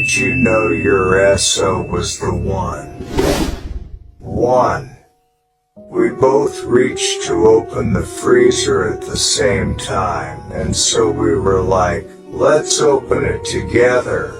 did you know your SO was the one? 1. We both reached to open the freezer at the same time, and so we were like, let's open it together.